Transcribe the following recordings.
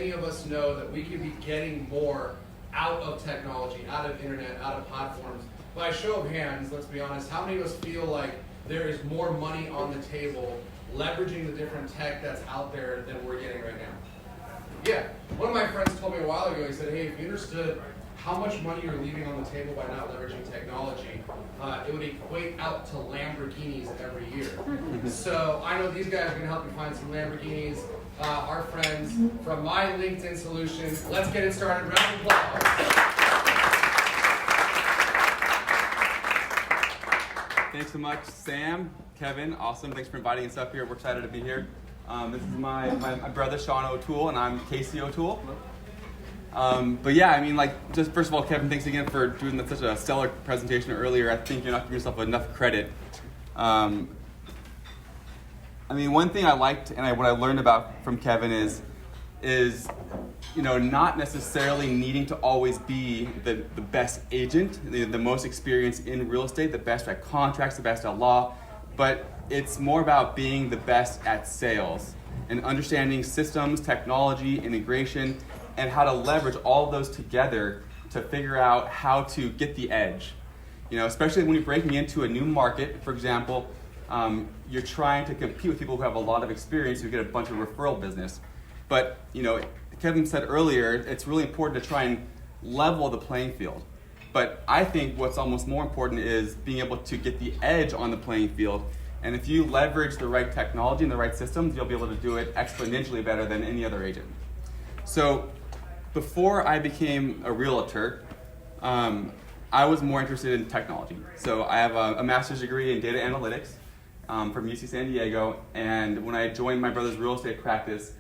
Many of us know that we could be getting more out of technology, out of internet, out of platforms. By show of hands, let's be honest, how many of us feel like there is more money on the table leveraging the different tech that's out there than we're getting right now? Yeah. One of my friends told me a while ago, he said, hey, if you understood how much money you're leaving on the table by not leveraging technology, it would equate out to Lamborghinis every year. So I know these guys are going to help you find some Lamborghinis. Our friends from My LinkedIn Solution. Let's get it started. Round of applause. Thanks so much, Sam, Kevin. Awesome. Thanks for inviting us up here. We're excited to be here. This is my brother, Sean O'Toole, and I'm Casey O'Toole. But yeah, I mean, like, just first of all, Kevin, thanks again for doing such a stellar presentation earlier. I think you're not giving yourself enough credit. I mean, one thing I liked and what I learned about from Kevin is not necessarily needing to always be the best agent, the most experienced in real estate, the best at contracts, the best at law, but it's more about being the best at sales and understanding systems, technology, integration, and how to leverage all of those together to figure out how to get the edge. Especially when you're breaking into a new market, for example, you're trying to compete with people who have a lot of experience, who get a bunch of referral business. But, Kevin said earlier, it's really important to try and level the playing field. But I think what's almost more important is being able to get the edge on the playing field. And if you leverage the right technology and the right systems, you'll be able to do it exponentially better than any other agent. So before I became a realtor, I was more interested in technology. So I have a master's degree in data analytics from UC San Diego, and when I joined my brother's real estate practice,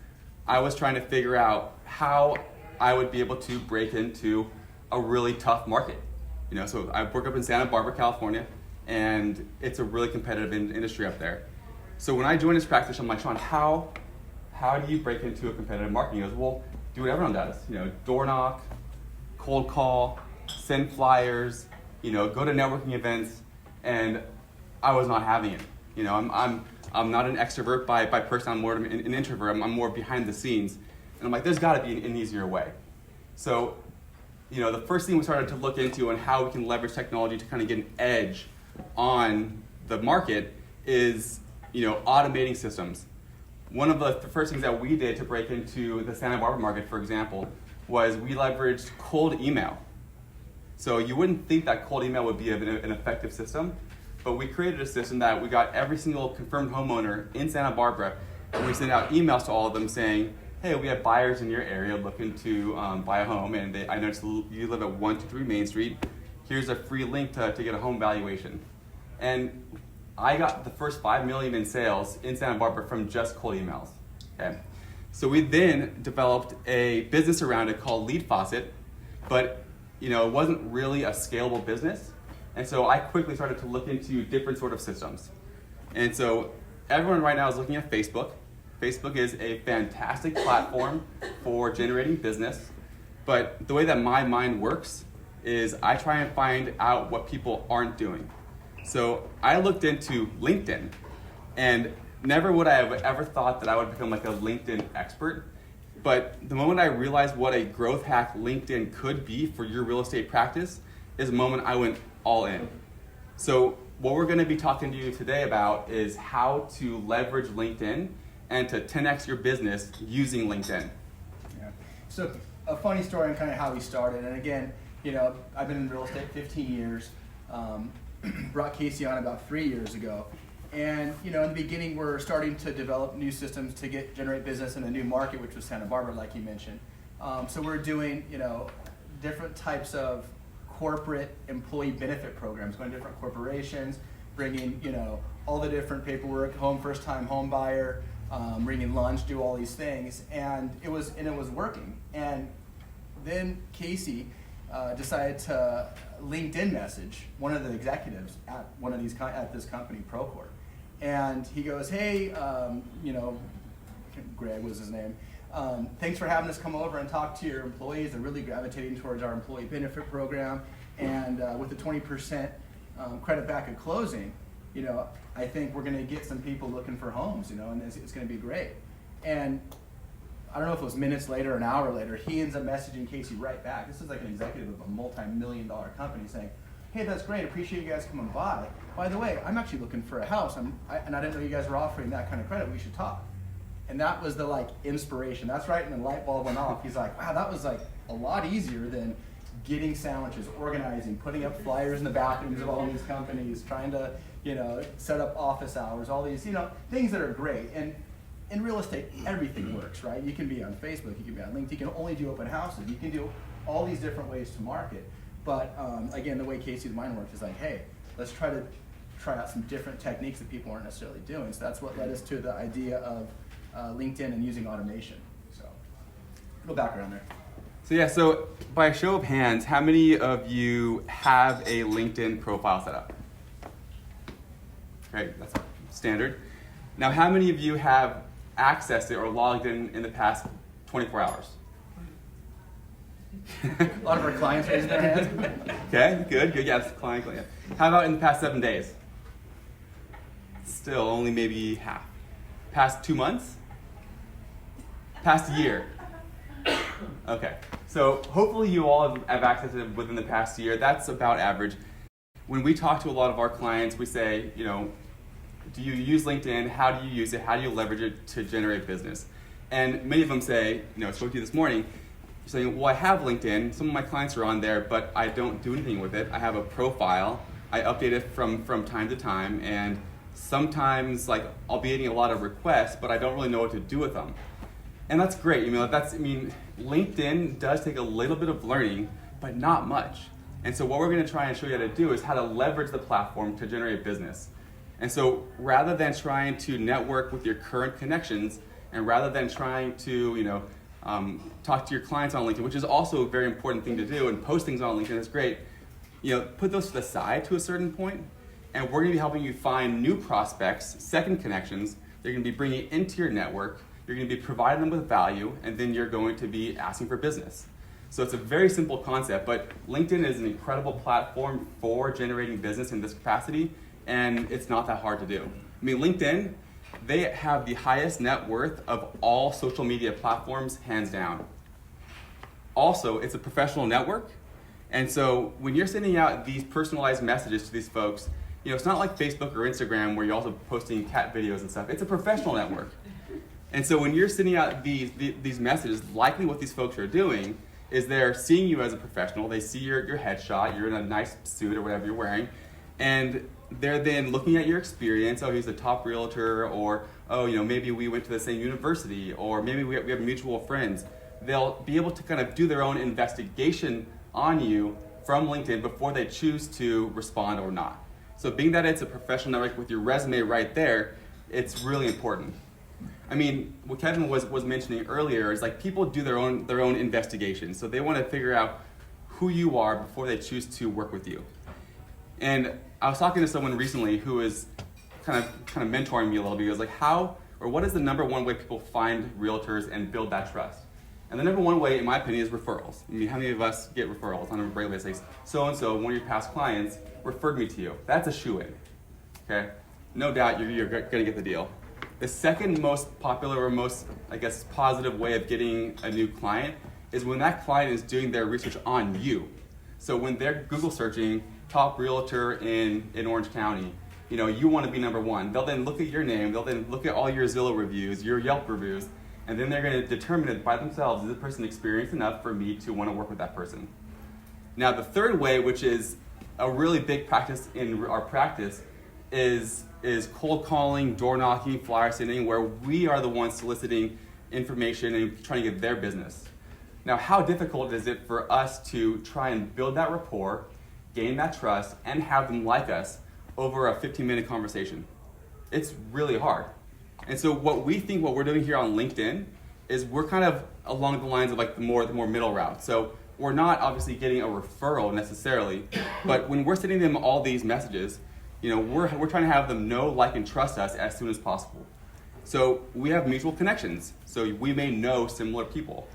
I was trying to figure out how I would be able to break into a really tough market. So I work up in Santa Barbara, California, and it's a really competitive industry up there. So when I joined his practice, I'm like, Sean, how do you break into a competitive market? He goes, well, do what everyone does. Door knock, cold call, send flyers, go to networking events, and I was not having it. I'm not an extrovert by person. I'm more an introvert. I'm more behind the scenes, and I'm like, there's got to be an easier way. So, the first thing we started to look into on how we can leverage technology to kind of get an edge on the market is, automating systems. One of the first things that we did to break into the Santa Barbara market, for example, was we leveraged cold email. So you wouldn't think that cold email would be an effective system, but we created a system that we got every single confirmed homeowner in Santa Barbara, and we sent out emails to all of them saying, hey, we have buyers in your area looking to buy a home, and I noticed you live at 123 Main Street. Here's a free link to get a home valuation. And I got the first 5 million in sales in Santa Barbara from just cold emails. Okay. So we then developed a business around it called Lead Faucet, but it wasn't really a scalable business. And so I quickly started to look into different sort of systems. And so everyone right now is looking at Facebook. Facebook is a fantastic platform for generating business, but the way that my mind works is I try and find out what people aren't doing. So I looked into LinkedIn, and never would I have ever thought that I would become like a LinkedIn expert. But the moment I realized what a growth hack LinkedIn could be for your real estate practice is the moment I went all in. So what we're going to be talking to you today about is how to leverage LinkedIn and to 10x your business using LinkedIn. Yeah. So a funny story on kind of how we started. And again, I've been in real estate 15 years. Brought Casey on about 3 years ago. And in the beginning, we're starting to develop new systems to generate business in a new market, which was Santa Barbara, like you mentioned. So we're doing, different types of corporate employee benefit programs, going to different corporations, bringing, all the different paperwork, first-time home buyer, bringing lunch, do all these things, and it was working. And then Casey decided to LinkedIn message one of the executives at this company, Procore, and he goes, "Hey, Greg was his name. Thanks for having us come over and talk to your employees. They're really gravitating towards our employee benefit program, and with the 20% credit back at closing, I think we're going to get some people looking for homes, and it's going to be great." And I don't know if it was minutes later or an hour later, he ends up messaging Casey right back. This is like an executive of a multi-million-dollar company saying, hey, that's great, appreciate you guys coming by. By the way, I'm actually looking for a house, and I didn't know you guys were offering that kind of credit, we should talk. And that was the like inspiration. That's right, and the light bulb went off. He's like, wow, that was like a lot easier than getting sandwiches, organizing, putting up flyers in the bathrooms of all these companies, trying to, set up office hours, all these, things that are great. And in real estate, everything works, right? You can be on Facebook, you can be on LinkedIn, you can only do open houses, you can do all these different ways to market. But again, the way Casey's mind works is like, hey, let's try out some different techniques that people aren't necessarily doing. So that's what led us to the idea of LinkedIn and using automation. So, a little background there. So by a show of hands, how many of you have a LinkedIn profile set up? Right, that's standard. Now, how many of you have accessed it or logged in the past 24 hours? A lot of our clients raising their hands. Okay, good. Yes, client. How about in the past 7 days? Still only maybe half. Past 2 months? Past year? Okay, so hopefully you all have accessed it within the past year. That's about average. When we talk to a lot of our clients, we say, do you use LinkedIn? How do you use it? How do you leverage it to generate business? And many of them say, I spoke to you this morning, saying, well, I have LinkedIn. Some of my clients are on there, but I don't do anything with it. I have a profile. I update it from time to time, and sometimes I'll be getting a lot of requests, but I don't really know what to do with them. And that's great. LinkedIn does take a little bit of learning, but not much. And so what we're going to try and show you how to do is how to leverage the platform to generate business. And so rather than trying to network with your current connections, and rather than trying to, talk to your clients on LinkedIn, which is also a very important thing to do, and post things on LinkedIn is great, put those to the side to a certain point, and we're going to be helping you find new prospects, second connections. They're going to be bringing into your network. You're going to be providing them with value, and then you're going to be asking for business. So it's a very simple concept, but LinkedIn is an incredible platform for generating business in this capacity, and it's not that hard to do. LinkedIn, they have the highest net worth of all social media platforms, hands down. Also, it's a professional network, and so when you're sending out these personalized messages to these folks, it's not like Facebook or Instagram where you're also posting cat videos and stuff. It's a professional network. And so when you're sending out these messages, likely what these folks are doing is they're seeing you as a professional. They see your headshot, you're in a nice suit or whatever you're wearing, and they're then looking at your experience. Oh, he's a top realtor, or maybe we went to the same university, or maybe we have mutual friends. They'll be able to kind of do their own investigation on you from LinkedIn before they choose to respond or not. So being that it's a professional network with your resume right there, it's really important. What Kevin was mentioning earlier is people do their own investigation. So they want to figure out who you are before they choose to work with you. And I was talking to someone recently who was kind of mentoring me a little bit. He was like, what is the number one way people find realtors and build that trust? And the number one way, in my opinion, is referrals. How many of us get referrals on a regular basis? So-and-so, one of your past clients, referred me to you. That's a shoo-in, okay? No doubt you're going to get the deal. The second most popular or most, positive way of getting a new client is when that client is doing their research on you. So when they're Google searching top realtor in Orange County, you want to be number one. They'll then look at your name, they'll then look at all your Zillow reviews, your Yelp reviews, and then they're going to determine it by themselves, is this person experienced enough for me to want to work with that person? Now the third way, which is a really big practice in our practice, is cold calling, door knocking, flyer sending, where we are the ones soliciting information and trying to get their business. Now, how difficult is it for us to try and build that rapport, gain that trust, and have them like us over a 15-minute conversation? It's really hard. And so what we're doing here on LinkedIn is we're kind of along the lines of the more middle route. So we're not obviously getting a referral necessarily, but when we're sending them all these messages, we're trying to have them know, like, and trust us as soon as possible. So we have mutual connections. So we may know similar people.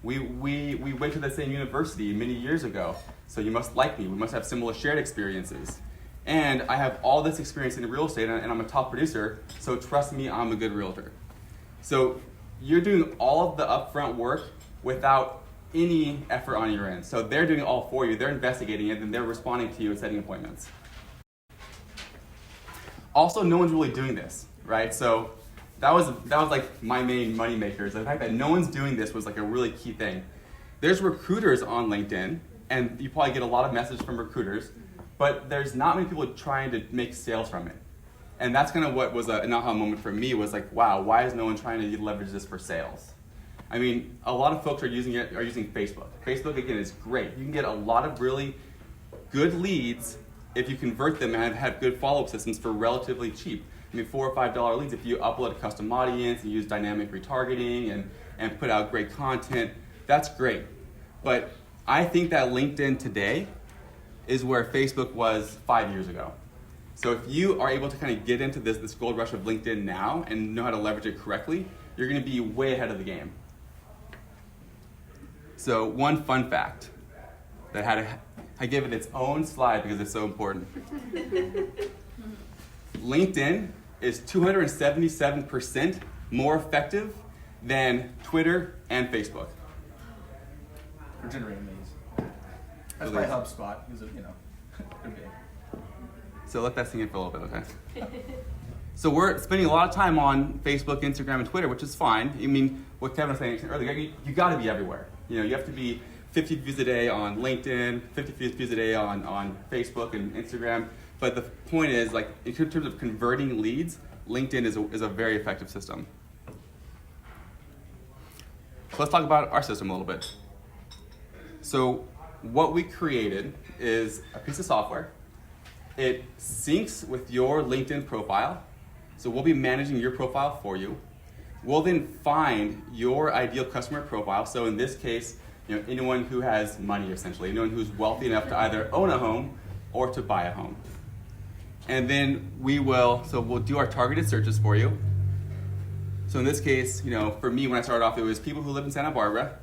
We went to the same university many years ago. So you must like me. We must have similar shared experiences. And I have all this experience in real estate, and I'm a top producer. So trust me, I'm a good realtor. So you're doing all of the upfront work without any effort on your end. So they're doing it all for you. They're investigating it, and they're responding to you and setting appointments. Also, no one's really doing this, right? So that was like my main money makers. The fact that no one's doing this was like a really key thing. There's recruiters on LinkedIn, and you probably get a lot of messages from recruiters, but there's not many people trying to make sales from it. And that's kind of what was an aha moment for me, was like, wow, why is no one trying to leverage this for sales? I mean, a lot of folks are using Facebook. Facebook, again, is great. You can get a lot of really good leads if you convert them and have good follow-up systems for relatively cheap. I mean, $4 or $5 leads, if you upload a custom audience and use dynamic retargeting and put out great content, that's great. But I think that LinkedIn today is where Facebook was 5 years ago. So if you are able to kind of get into this gold rush of LinkedIn now and know how to leverage it correctly, you're going to be way ahead of the game. So one fun fact that I gave it its own slide because it's so important. LinkedIn is 277% more effective than Twitter and Facebook. For generating leads. That's my HubSpot, because they're big. So let that sink in for a little bit, okay? So we're spending a lot of time on Facebook, Instagram, and Twitter, which is fine. I mean, what Kevin was saying earlier, you got to be everywhere. You have to be 50 views a day on LinkedIn, 50 views a day on Facebook and Instagram. But the point is, like, in terms of converting leads, LinkedIn is a very effective system. So let's talk about our system a little bit. So what we created is a piece of software. It syncs with your LinkedIn profile. So we'll be managing your profile for you. We'll then find your ideal customer profile. So in this case, anyone who has money, essentially, anyone who's wealthy enough to either own a home or to buy a home. And then we'll do our targeted searches for you. So in this case, for me, when I started off, it was people who live in Santa Barbara,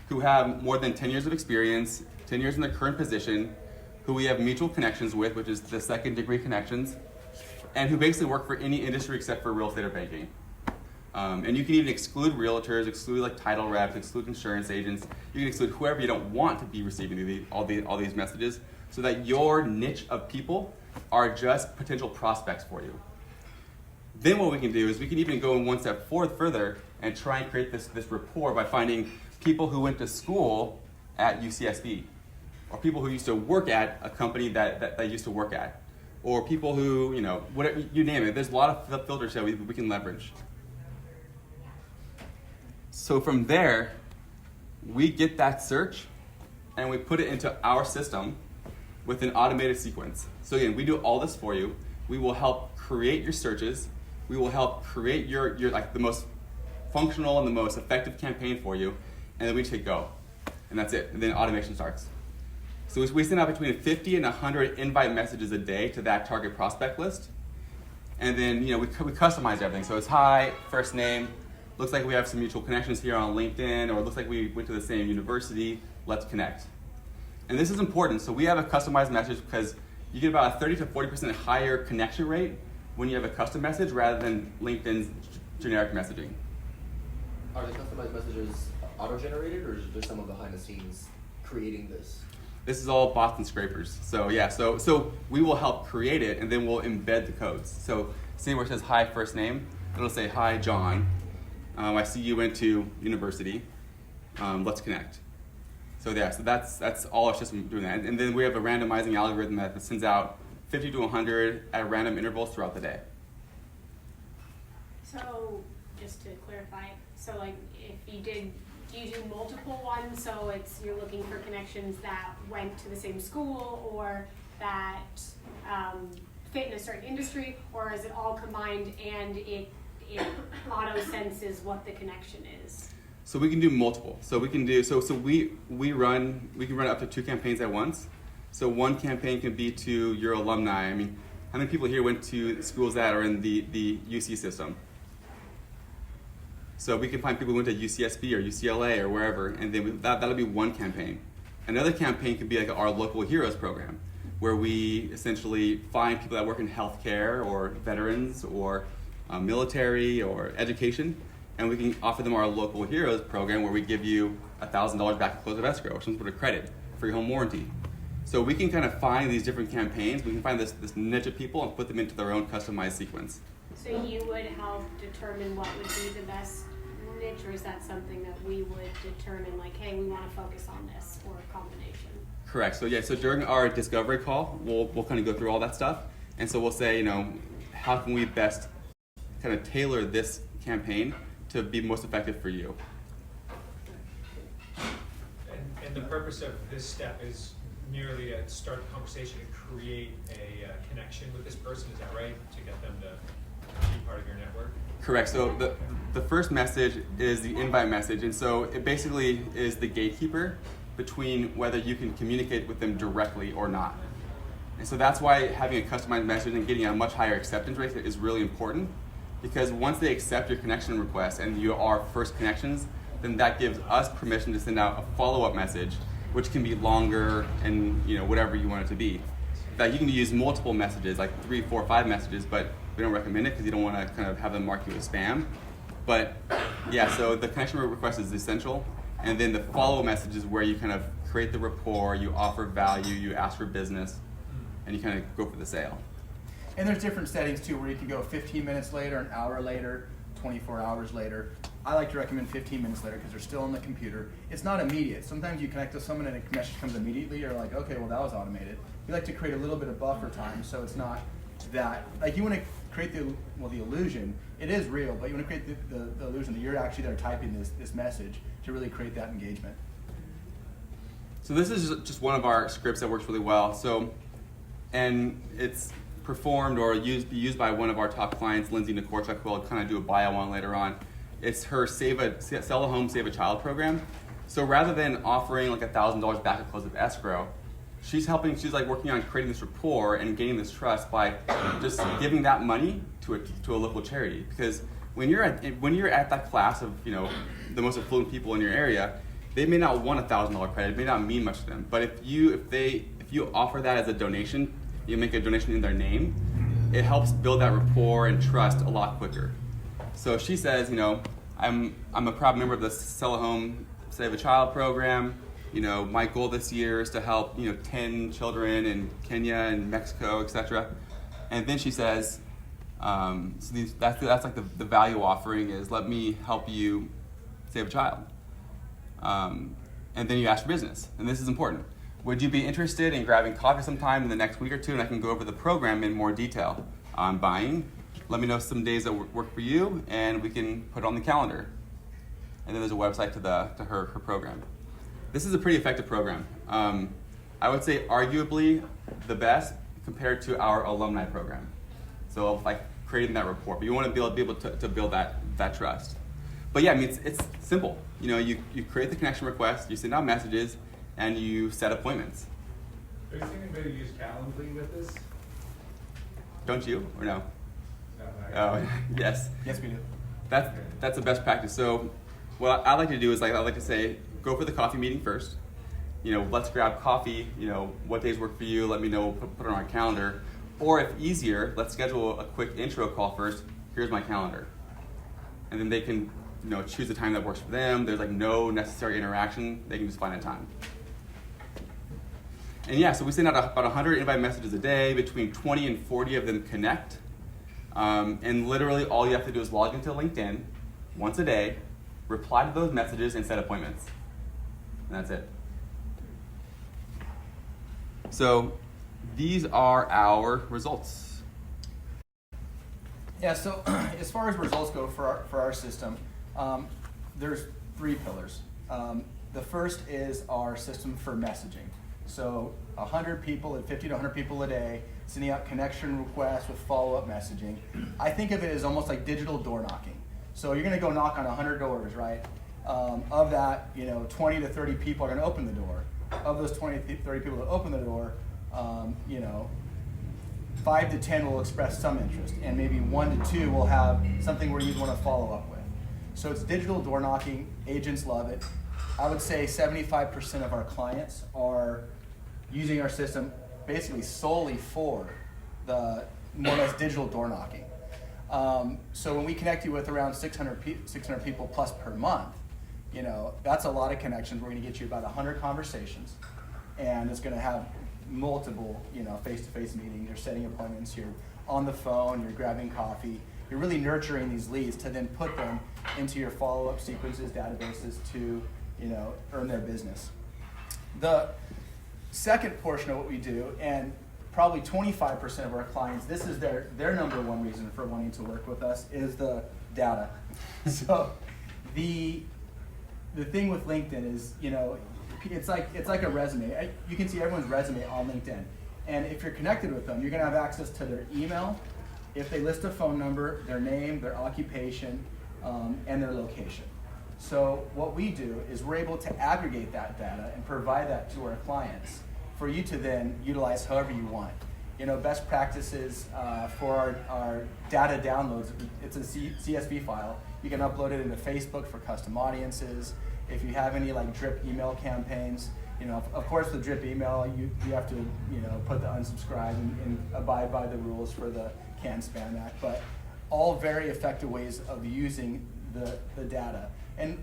who have more than 10 years of experience, 10 years in their current position, who we have mutual connections with, which is the second degree connections, and who basically work for any industry except for real estate or banking. And you can even exclude realtors, exclude like title reps, exclude insurance agents. You can exclude whoever you don't want to be receiving all these messages, so that your niche of people are just potential prospects for you. Then what we can do is we can even go one step further and try and create this rapport by finding people who went to school at UCSB, or people who used to work at a company that they used to work at, or people who, whatever, you name it. There's a lot of filters that we can leverage. So from there, we get that search and we put it into our system with an automated sequence. So again, we do all this for you. We will help create your searches. We will help create your like the most functional and the most effective campaign for you, and then we just hit go. And that's it. And then automation starts. So we send out between 50 and 100 invite messages a day to that target prospect list. And then we customize everything. So it's hi, first name, looks like we have some mutual connections here on LinkedIn, or it looks like we went to the same university, let's connect. And this is important. So we have a customized message because you get about a 30 to 40% higher connection rate when you have a custom message rather than LinkedIn's generic messaging. Are the customized messages auto-generated, or is there someone behind the scenes creating this? This is all bots and scrapers. So yeah, so we will help create it, and then we'll embed the codes. So see where it says hi first name, it'll say hi John. I see you went to university. Let's connect. So yeah, so that's all our system doing that. And then we have a randomizing algorithm that sends out 50 to 100 at random intervals throughout the day. So just to clarify, so like if you do you do multiple ones? So you're looking for connections that went to the same school or that fit in a certain industry, or is it all combined and it auto senses what the connection is? So we can do multiple. So we can do we can run up to 2 campaigns at once. So one campaign can be to your alumni. I mean, how many people here went to schools that are in the UC system? So we can find people who went to UCSB or UCLA or wherever, and then that'll be one campaign. Another campaign could be like our Local Heroes program, where we essentially find people that work in healthcare or veterans or military or education, and we can offer them our local heroes program where we give you $1,000 back at close of escrow or some sort of credit for your home warranty. So we can kind of find these different campaigns. We can find this niche of people and put them into their own customized sequence. So you would help determine what would be the best niche, or is that something that we would determine, like, hey, we want to focus on this, or a combination? Correct. So yeah, so during our discovery call, we'll kind of go through all that stuff. And so we'll say, how can we best kind of tailor this campaign to be most effective for you? And the purpose of this step is merely to start the conversation and create a connection with this person, is that right? To get them to be part of your network? Correct. So the first message is the invite message. And so it basically is the gatekeeper between whether you can communicate with them directly or not. And so that's why having a customized message and getting a much higher acceptance rate is really important, because once they accept your connection request and you are first connections, then that gives us permission to send out a follow-up message, which can be longer and whatever you want it to be. In fact, you can use multiple messages, like 3, 4, 5 messages, but we don't recommend it because you don't want to kind of have them mark you as spam. But yeah, so the connection request is essential. And then the follow-up message is where you kind of create the rapport, you offer value, you ask for business, and you kind of go for the sale. And there's different settings too, where you can go 15 minutes later, an hour later, 24 hours later. I like to recommend 15 minutes later because they're still on the computer. It's not immediate. Sometimes you connect to someone and a message comes immediately. You're like, okay, well that was automated. We like to create a little bit of buffer time so it's not that, like, you want to create the illusion. It is real, but you want to create the illusion that you're actually there typing this message to really create that engagement. So this is just one of our scripts that works really well. And it's performed or used by one of our top clients, Lindsay Nikorchuk, who I'll kind of do a bio on later on. It's her Sell a Home, Save a Child program. So rather than offering like $1,000 back at close of escrow, she's like working on creating this rapport and gaining this trust by just giving that money to a local charity. Because when you're at that class of the most affluent people in your area, they may not want $1,000 credit. It may not mean much to them. But if you offer that as a donation, you make a donation in their name, it helps build that rapport and trust a lot quicker. So she says, I'm a proud member of the Sell a Home, Save a Child program. My goal this year is to help 10 children in Kenya and Mexico, etc. And then she says, that's like the value offering is, let me help you save a child. And then you ask for business, and this is important. Would you be interested in grabbing coffee sometime in the next week or two, and I can go over the program in more detail on buying? Let me know some days that work for you, and we can put it on the calendar. And then there's a website to her program. This is a pretty effective program. I would say arguably the best compared to our alumni program. So like creating that rapport, but you want to be able to build that trust. But yeah, I mean it's simple. You create the connection request, you send out messages, and you set appointments. Are you thinking maybe use Calendly with this? Don't you, or no? No, Oh, yes. Yes, we do. That's the best practice. So what I like to do is I like to say, go for the coffee meeting first. Let's grab coffee. What days work for you? Let me know. Put it on our calendar. Or if easier, let's schedule a quick intro call first. Here's my calendar, and then they can choose the time that works for them. There's like no necessary interaction. They can just find a time. And yeah, so we send out about 100 invite messages a day. Between 20 and 40 of them connect. And literally all you have to do is log into LinkedIn once a day, reply to those messages, and set appointments. And that's it. So these are our results. Yeah, so as far as results go for our system, there's 3 pillars. The first is our system for messaging. So 100 people at 50 to 100 people a day, sending out connection requests with follow-up messaging. I think of it as almost like digital door knocking. So you're going to go knock on 100 doors, right? Of that, 20 to 30 people are going to open the door. Of those 20 to 30 people that open the door, 5 to 10 will express some interest, and maybe 1 to 2 will have something where you'd want to follow up with. So it's digital door knocking. Agents love it. I would say 75% of our clients are using our system basically solely for the more or less digital door knocking. So when we connect you with around 600 people plus per month, you know, that's a lot of connections. We're going to get you about 100 conversations, and it's going to have multiple, you know, face-to-face meetings. You're setting appointments, you're on the phone, you're grabbing coffee. You're really nurturing these leads to then put them into your follow-up sequences, databases to, you know, earn their business. The second portion of what we do, and probably 25% of our clients, this is their number one reason for wanting to work with us, is the data. So the thing with LinkedIn is, you know, it's like a resume. You can see everyone's resume on LinkedIn. And if you're connected with them, you're gonna have access to their email, if they list a phone number, their name, their occupation, and their location. So what we do is we're able to aggregate that data and provide that to our clients for you to then utilize however you want. You know, best practices for our data downloads, it's a CSV file. You can upload it into Facebook for custom audiences. If you have any like drip email campaigns, you know, of course the drip email, you have to, you know, put the unsubscribe and abide by the rules for the Can Spam Act, but all very effective ways of using the data. And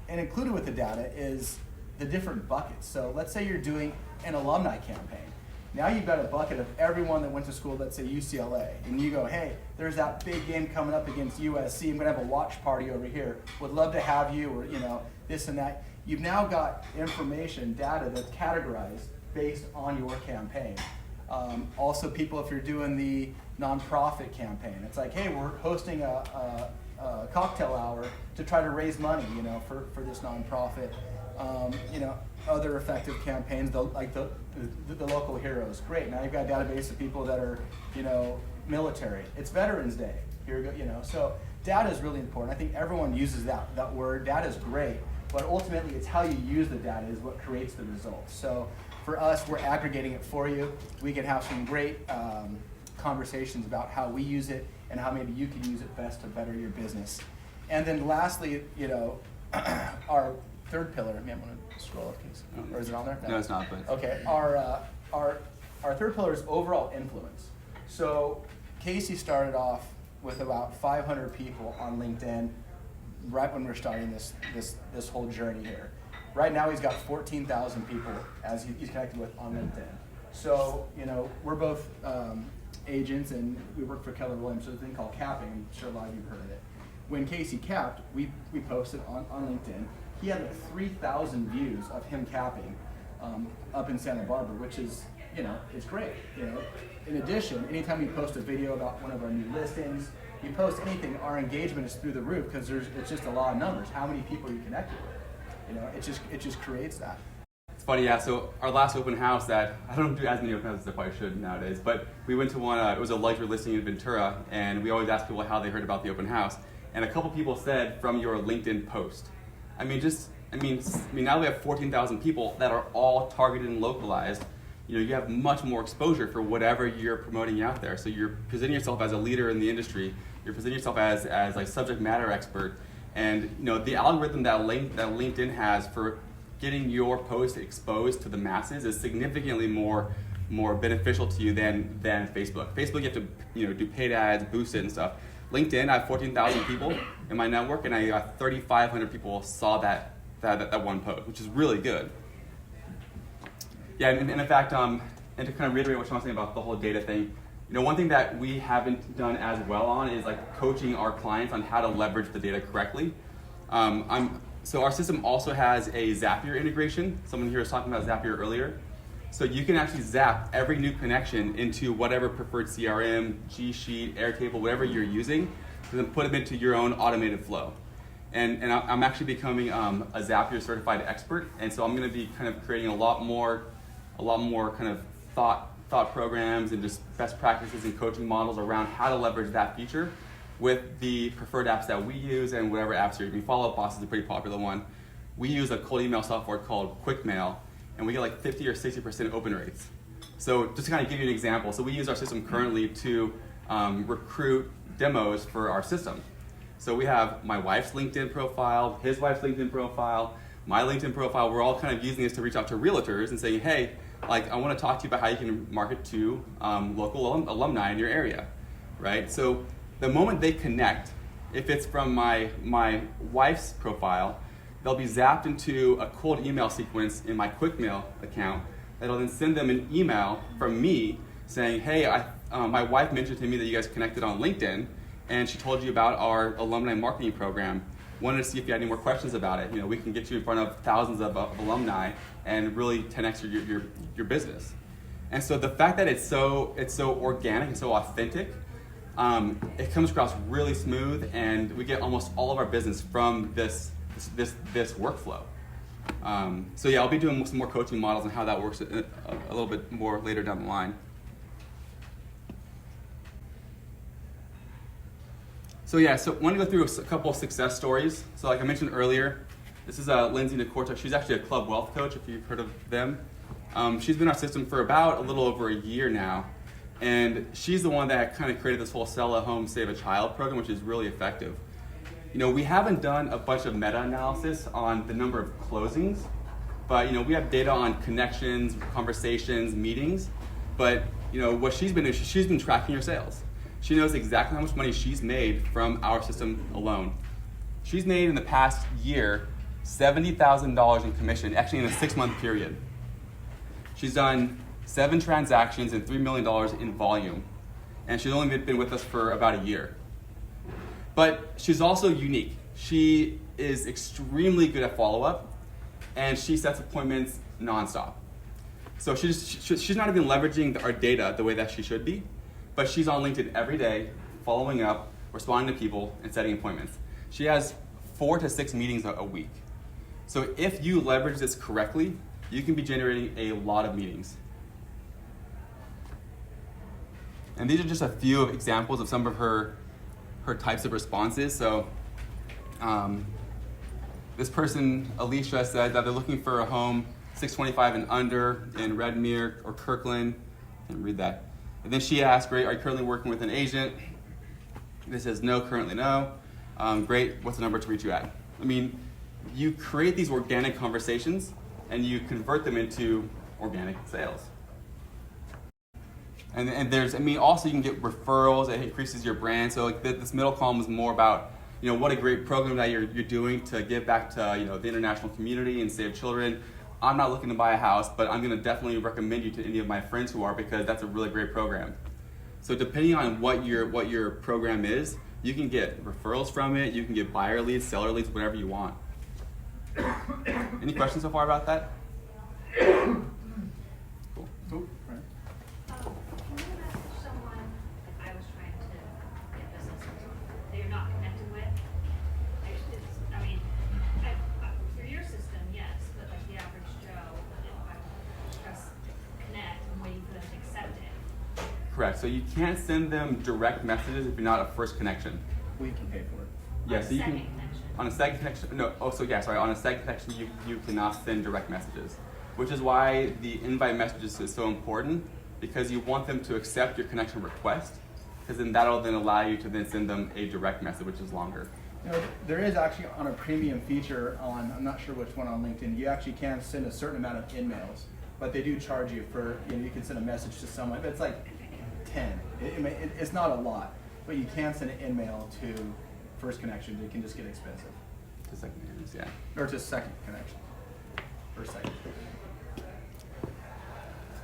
included with the data is the different buckets. So let's say you're doing an alumni campaign. Now you've got a bucket of everyone that went to school, let's say UCLA, and you go, hey, there's that big game coming up against USC. I'm gonna have a watch party over here. Would love to have you, or, you know, this and that. You've now got information, data that's categorized based on your campaign. Also, people, if you're doing the nonprofit campaign, it's like, hey, we're hosting a cocktail hour to try to raise money, you know, for this nonprofit. You know, other effective campaigns, like the local heroes. Great. Now you've got a database of people that are, you know, military. It's Veterans Day. Here we go. You know, so data is really important. I think everyone uses that word. Data is great, but ultimately it's how you use the data is what creates the results. So for us, we're aggregating it for you. We can have some great conversations about how we use it and how maybe you can use it best to better your business. And then lastly, you know, our third pillar, I want to scroll up, please. Or is it on there? No, it's not, but. Okay, our third pillar is overall influence. So Casey started off with about 500 people on LinkedIn right when we're starting this whole journey here. Right now he's got 14,000 people as he's connected with on LinkedIn. So, you know, we're both agents and we work for Keller Williams, so there's a thing called capping. I'm sure a lot of you have heard of it. When Casey capped, we posted on LinkedIn. He had like 3,000 views of him capping up in Santa Barbara, which is, you know, it's great. You know, in addition, anytime you post a video about one of our new listings, you post anything, our engagement is through the roof because it's just a lot of numbers. How many people you connected with? You know, it just creates that. It's funny, yeah. So our last open house that I don't do as many open houses as I probably should nowadays, but we went to one. It was a luxury listing in Ventura, and we always ask people how they heard about the open house. And a couple people said from your LinkedIn post. I mean, now we have 14,000 people that are all targeted and localized. You know, you have much more exposure for whatever you're promoting out there. So you're presenting yourself as a leader in the industry. You're presenting yourself as like subject matter expert. And you know, the algorithm that LinkedIn has for getting your post exposed to the masses is significantly more beneficial to you than Facebook. Facebook, you have to, you know, do paid ads, boost it and stuff. LinkedIn, I have 14,000 people in my network, and I got 3,500 people saw that one post, which is really good. Yeah, and in fact, and to kind of reiterate what Sean was saying about the whole data thing, you know, one thing that we haven't done as well on is like coaching our clients on how to leverage the data correctly. So our system also has a Zapier integration. Someone here was talking about Zapier earlier. So you can actually zap every new connection into whatever preferred CRM, G Sheet, Airtable, whatever you're using, and then put them into your own automated flow. And I'm actually becoming a Zapier certified expert, and so I'm going to be kind of creating a lot more kind of thought programs and just best practices and coaching models around how to leverage that feature with the preferred apps that we use and whatever apps you're using. Follow Up Boss is a pretty popular one. We use a cold email software called QuickMail, and we get like 50 or 60% open rates. So just to kind of give you an example, so we use our system currently to recruit demos for our system. So we have my wife's LinkedIn profile, his wife's LinkedIn profile, my LinkedIn profile. We're all kind of using this to reach out to realtors and saying, hey, like I want to talk to you about how you can market to local alumni in your area, right? So the moment they connect, if it's from my wife's profile, they'll be zapped into a cold email sequence in my QuickMail account that'll then send them an email from me saying, hey, my wife mentioned to me that you guys connected on LinkedIn, and she told you about our alumni marketing program. Wanted to see if you had any more questions about it. We can get you in front of thousands of alumni and really 10x your business. And so the fact that it's so organic and so authentic, it comes across really smooth, and we get almost all of our business from this workflow. So yeah, I'll be doing some more coaching models on how that works a little bit more later down the line. So yeah, so I want to go through a couple of success stories. So like I mentioned earlier, this is Lindsay Nikorchuk. She's actually a Club Wealth coach, if you've heard of them. She's been in our system for about a little over a year now. And she's the one that kind of created this whole Sell a Home, Save a Child program, which is really effective. We haven't done a bunch of meta-analysis on the number of closings, but we have data on connections, conversations, meetings. But what she's been doing, she's been tracking her sales. She knows exactly how much money she's made from our system alone. She's made in the past year $70,000 in commission, actually in a 6-month period. She's done 7 transactions and $3 million in volume, and she's only been with us for about a year. But she's also unique. She is extremely good at follow-up, and she sets appointments nonstop. So she's not even leveraging our data the way that she should be, but she's on LinkedIn every day, following up, responding to people, and setting appointments. She has 4 to 6 meetings a week. So if you leverage this correctly, you can be generating a lot of meetings. And these are just a few examples of some of her types of responses. So this person, Alicia, said that they're looking for a home 625 and under in Redmere or Kirkland. I can read that. And then she asked, great, are you currently working with an agent? This says, no, currently no. Great, what's the number to reach you at? I mean, you create these organic conversations and you convert them into organic sales. And there's, also you can get referrals. It increases your brand. So like this middle column is more about, what a great program that you're doing to give back to, the international community and save children. I'm not looking to buy a house, but I'm going to definitely recommend you to any of my friends who are, because that's a really great program. So depending on what your program is, you can get referrals from it. You can get buyer leads, seller leads, whatever you want. Any questions so far about that? Cool. Cool. Right. Can you message someone if I was trying to get business that you're not connected with? Through your system, yes, but like the average Joe, if I press connect, I'm waiting for them to accept it. Correct. So you can't send them direct messages if you're not a first connection. We can pay for it. Yeah, so you can. Second connection. On a second connection, no, on a second connection, you cannot send direct messages, which is why the invite messages is so important, because you want them to accept your connection request, because then that'll then allow you to then send them a direct message, which is longer. There is actually on a premium feature on, I'm not sure which one on LinkedIn, you actually can send a certain amount of in-mails, but they do charge you for, you can send a message to someone, but it's like 10. It's not a lot, but you can send an in-mail to first connection. It can just get expensive. To second connection, yeah. Or to second connection. First second.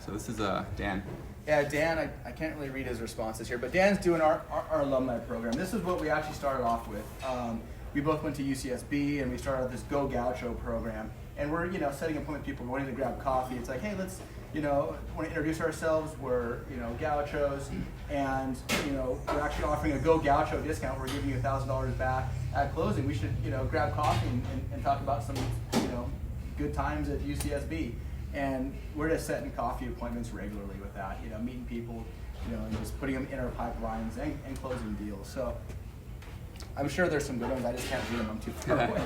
So this is Dan. Yeah, Dan, I can't really read his responses here, but Dan's doing our alumni program. This is what we actually started off with. We both went to UCSB, and we started this Go Gaucho program. And we're, setting appointment with people, wanting to grab coffee. It's like, hey, let's, want to introduce ourselves. We're, Gauchos, and, we're actually offering a Go Gaucho discount. We're giving you $1,000 back at closing. We should, grab coffee and talk about some, good times at UCSB. And we're just setting coffee appointments regularly with that, meeting people, and just putting them in our pipelines and closing deals. So I'm sure there's some good ones. I just can't read them. I'm too far away.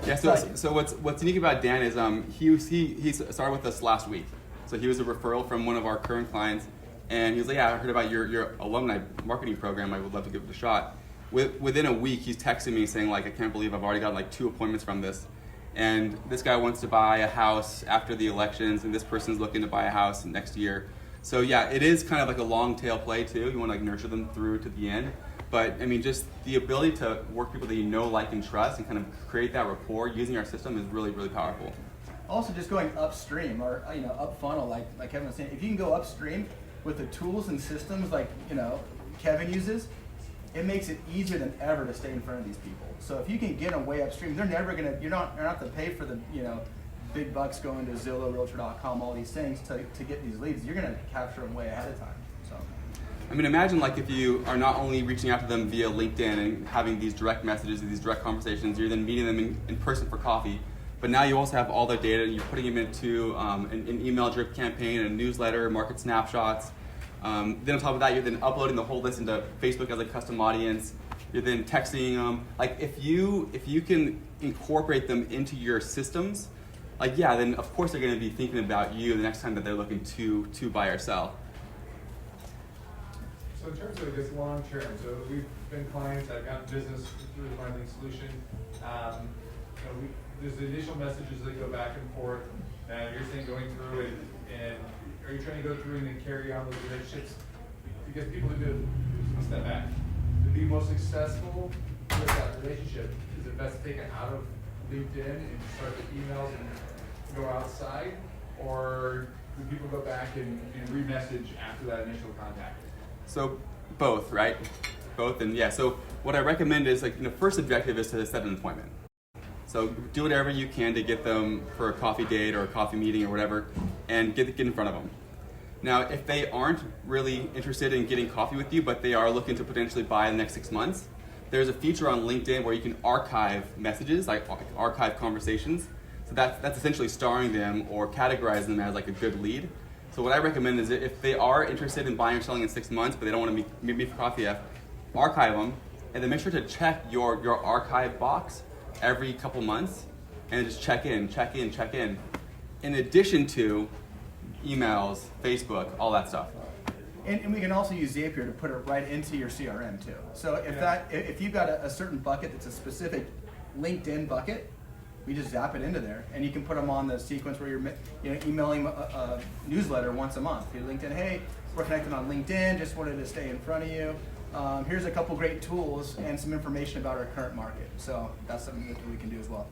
Yeah. So what's unique about Dan is he started with us last week. So he was a referral from one of our current clients, and he was like, yeah, I heard about your alumni marketing program. I would love to give it a shot. Within a week, he's texting me saying, like, I can't believe I've already got 2 appointments from this. And this guy wants to buy a house after the elections, and this person's looking to buy a house next year. So yeah, it is kind of like a long tail play too. You want to nurture them through to the end. But I mean, just the ability to work with people that you know, like, and trust, and kind of create that rapport using our system is really, really powerful. Also, just going upstream or up funnel, like Kevin was saying, if you can go upstream with the tools and systems like Kevin uses, it makes it easier than ever to stay in front of these people. So if you can get them way upstream, they're never gonna. You're not to pay for the big bucks going to Zillow, Realtor.com, all these things to get these leads. You're gonna capture them way ahead of time. So. I mean, imagine like if you are not only reaching out to them via LinkedIn and having these direct messages, these direct conversations, you're then meeting them in person for coffee, but now you also have all their data and you're putting them into an email drip campaign, a newsletter, market snapshots. Then on top of that, you're then uploading the whole list into Facebook as a custom audience. You're then texting them. Like if you can incorporate them into your systems, like yeah, then of course they're going to be thinking about you the next time that they're looking to buy or sell. So in terms of this long term, so we've been clients, I've gotten business through the marketing solution. There's the initial messages that go back and forth. Now you're saying going through it, and are you trying to go through and then carry on those relationships? Because people who do step back. To be most successful with that relationship, is it best to take it out of LinkedIn and start the emails and go outside? Or do people go back and re-message after that initial contact? So both, right? Both, and yeah. So what I recommend is first objective is to set an appointment. So do whatever you can to get them for a coffee date or a coffee meeting or whatever, and get in front of them. Now, if they aren't really interested in getting coffee with you, but they are looking to potentially buy in the next 6 months, there's a feature on LinkedIn where you can archive messages, like archive conversations. So that's essentially starring them or categorizing them as like a good lead. So what I recommend is that if they are interested in buying or selling in 6 months, but they don't want to meet me for coffee yet, archive them, and then make sure to check your archive box every couple months, and just check in. In addition to emails, Facebook, all that stuff. And we can also use Zapier to put it right into your CRM too. So if you've got a certain bucket that's a specific LinkedIn bucket, we just zap it into there, and you can put them on the sequence where you're emailing a newsletter once a month. Your LinkedIn, hey, we're connected on LinkedIn, just wanted to stay in front of you. Here's a couple great tools and some information about our current market. So that's something that we can do as well.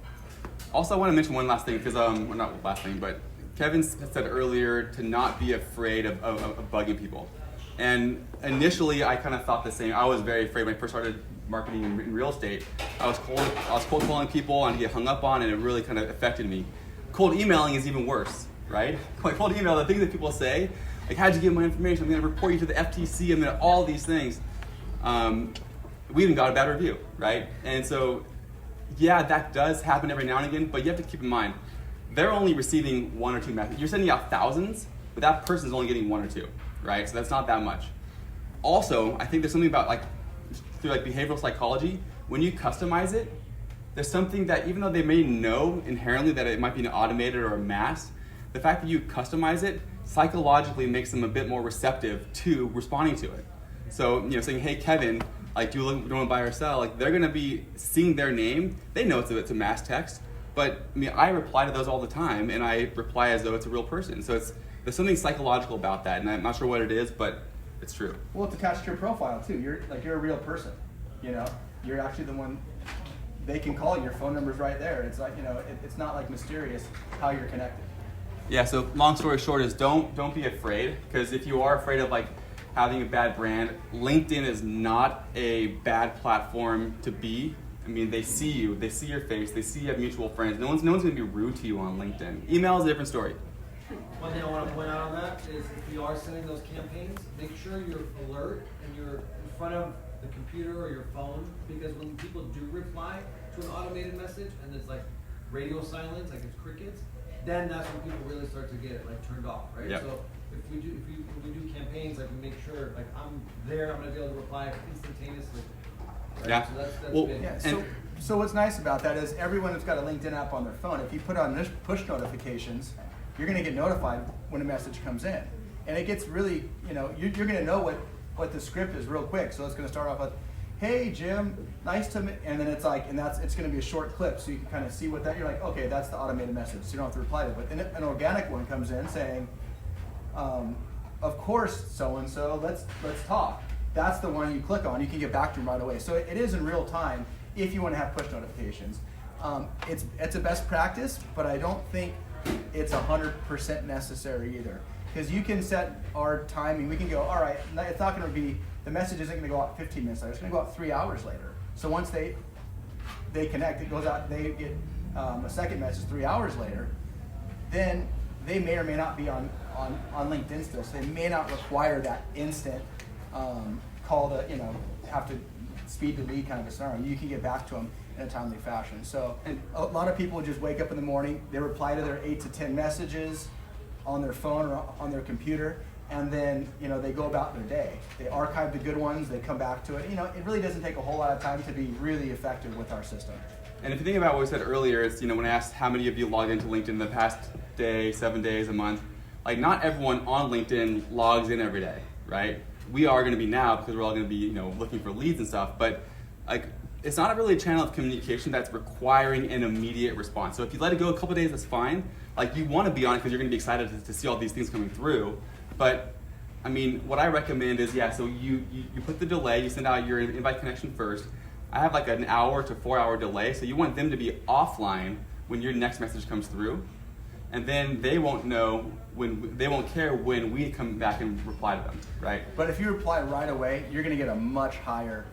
Also, I want to mention one last thing, because, well, not last thing, but Kevin said earlier to not be afraid of bugging people. And initially, I kind of thought the same. I was very afraid when I first started marketing in real estate. I was cold calling people and get hung up on, and it really kind of affected me. Cold emailing is even worse, right? Like cold email, the things that people say, like, how'd you get my information? I'm going to report you to the FTC. I'm going to all these things. We even got a bad review, right? And so, yeah, that does happen every now and again, but you have to keep in mind, they're only receiving 1 or 2 messages. You're sending out thousands, but that person's only getting 1 or 2, right? So that's not that much. Also, I think there's something about through behavioral psychology, when you customize it, there's something that even though they may know inherently that it might be an automated or a mass, the fact that you customize it psychologically makes them a bit more receptive to responding to it. So, saying, hey, Kevin, do you want to buy or sell? They're going to be seeing their name. They know it's a mass text, but I reply to those all the time, and I reply as though it's a real person. So there's something psychological about that, and I'm not sure what it is, but it's true. Well, it's attached to your profile too. You're a real person. You're actually the one they can call. Your phone number's right there. It's it's not mysterious how you're connected. Yeah. So long story short is don't be afraid, because if you are afraid of having a bad brand, LinkedIn is not a bad platform to be. They see you, they see your face, they see you have mutual friends. No one's going to be rude to you on LinkedIn. Email is a different story. One thing I want to point out on that is if you are sending those campaigns, make sure you're alert and you're in front of the computer or your phone, because when people do reply to an automated message and it's radio silence, it's crickets, then that's when people really start to get turned off, right? Yep. So if we do campaigns, we make sure I'm there, I'm gonna be able to reply instantaneously. Right? Yeah. So that's Well, big. Yeah. So what's nice about that is everyone that's got a LinkedIn app on their phone, if you put on push notifications, you're gonna get notified when a message comes in, and it gets really, you're gonna know what the script is real quick. So it's gonna start off with, hey Jim, nice to meet, and then it's it's gonna be a short clip, so you can kind of see what that. You're like, okay, that's the automated message, so you don't have to reply to it. But an organic one comes in saying, of course, so and so, let's talk. that's the one you click on. You can get back to them right away. So it is in real time if you want to have push notifications. It's a best practice, but I don't think it's 100% necessary either. Because you can set our timing. We can go, all right, it's not going to be, the message isn't going to go out 15 minutes later. It's going to go out 3 hours later. So once they connect, it goes out, they get a second message 3 hours later, then they may or may not be on LinkedIn still. So they may not require that instant call to, have to speed the lead kind of a scenario. You can get back to them in a timely fashion. So a lot of people just wake up in the morning, they reply to their 8 to 10 messages on their phone or on their computer, and then they go about their day. They archive the good ones, they come back to it. It really doesn't take a whole lot of time to be really effective with our system. And if you think about what we said earlier, it's when I asked how many of you logged into LinkedIn in the past day, 7 days, a month, like not everyone on LinkedIn logs in every day, right? We are going to be now because we're all going to be looking for leads and stuff, but like it's not really a channel of communication that's requiring an immediate response. So if you let it go a couple days, that's fine. Like you want to be on it because you're going to be excited to see all these things coming through. But I mean, what I recommend is, so you put the delay, you send out your invite connection first. I have like an hour to 4 hour delay, so you want them to be offline when your next message comes through. And then they won't care when we come back and reply to them, right? But if you reply right away, you're going to get a much higher,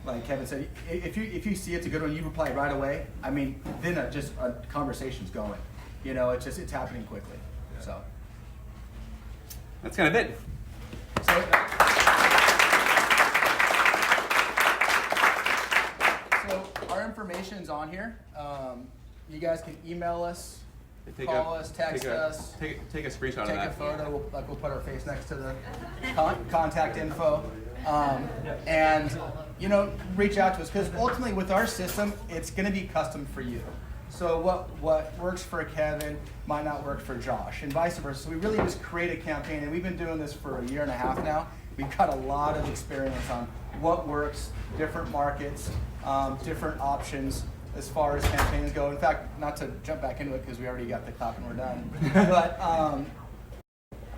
like Kevin said, if you see it's a good one, you reply right away. I mean, then a conversation's going. It's happening quickly. So that's kind of it. So our information's on here. You guys can email us, call us, text us. Take a screenshot of Take that. a photo. We'll put our face next to the contact info, and reach out to us, because ultimately with our system, it's going to be custom for you. So what works for Kevin might not work for Josh, and vice versa. So we really just create a campaign, and we've been doing this for 1.5 years now. We've got a lot of experience on what works, different markets, different options as far as campaigns go. In fact, not to jump back into it because we already got the clap and we're done, but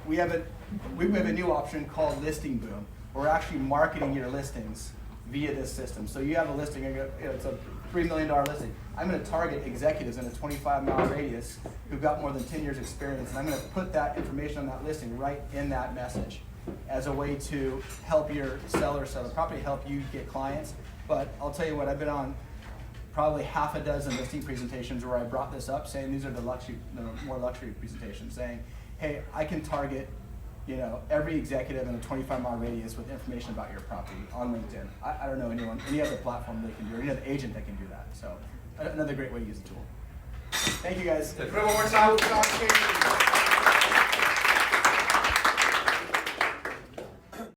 we have a new option called Listing Boom. We're actually marketing your listings via this system. So you have a listing, it's a $3 million listing. I'm going to target executives in a 25-mile radius who've got more than 10 years experience, and I'm going to put that information on that listing right in that message as a way to help your seller sell the property, help you get clients. But I'll tell you what, I've been on probably 6 listing presentations where I brought this up, saying these are the more luxury presentations, saying, hey, I can target every executive in a 25-mile radius with information about your property on LinkedIn. I don't know any other platform they can do, or any other agent that can do that. So another great way to use the tool. Thank you guys. One more time.